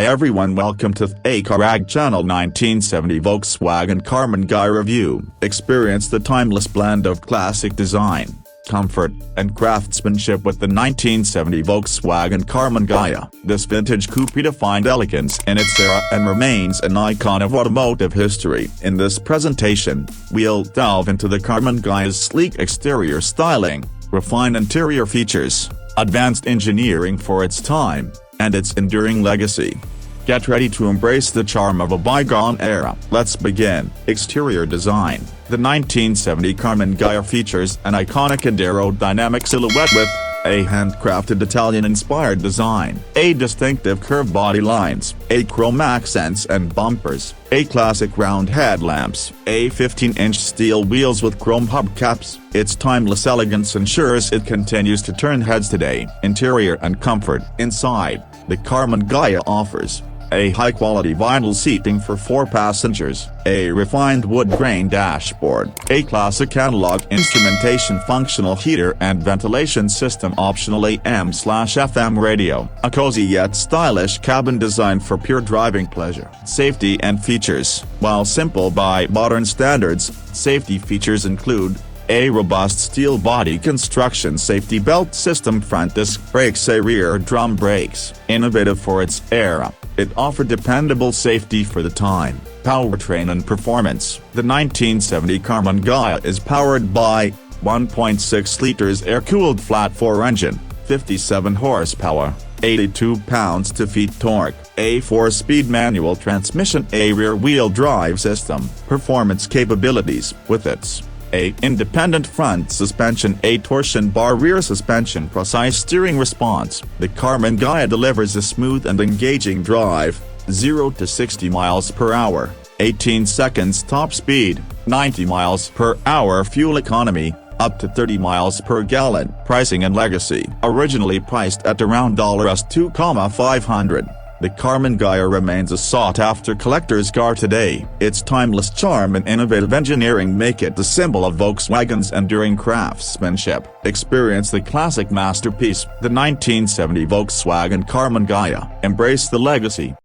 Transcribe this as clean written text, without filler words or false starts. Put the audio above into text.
Hi everyone, welcome to a Karag channel 1970 Volkswagen Karmann Ghia review. Experience the timeless blend of classic design, comfort, and craftsmanship with the 1970 Volkswagen Karmann Ghia. This vintage coupe redefined elegance in its era and remains an icon of automotive history. In this presentation, we'll delve into the Karmann Ghia's sleek exterior styling, refined interior features, advanced engineering for its time, and its enduring legacy. Get ready to embrace the charm of a bygone era. Let's begin. Exterior design. The 1970 Karmann Ghia features an iconic and aerodynamic silhouette with a handcrafted Italian-inspired design, a distinctive curved body lines, a chrome accents and bumpers, a classic round headlamps, a 15-inch steel wheels with chrome hubcaps. Its timeless elegance ensures it continues to turn heads today. Interior and comfort. Inside, the Karmann Ghia offers a high-quality vinyl seating for 4 passengers, a refined wood-grain dashboard, a classic analog instrumentation, functional heater and ventilation system, optional AM/FM radio, a cozy yet stylish cabin designed for pure driving pleasure. Safety and features. While simple by modern standards, safety features include a robust steel body construction, safety belt system, front disc brakes, a rear drum brakes. Innovative for its era, it offered dependable safety for the time. Powertrain and performance. The 1970 Karmann Ghia is powered by 1.6 liters air-cooled flat-4 engine, 57 horsepower, 82 pounds-to-feet torque, a 4-speed manual transmission, a rear-wheel drive system. Performance capabilities. With its a independent front suspension, a torsion bar rear suspension, precise steering response, the Karmann Ghia delivers a smooth and engaging drive. 0 to 60 miles per hour, 18 seconds top speed, 90 miles per hour fuel economy, up to 30 miles per gallon. Pricing and legacy. Originally priced at around $2,500. The Karmann Ghia remains a sought-after collector's car today. Its timeless charm and innovative engineering make it the symbol of Volkswagen's enduring craftsmanship. Experience the classic masterpiece, the 1970 Volkswagen Karmann Ghia. Embrace the legacy,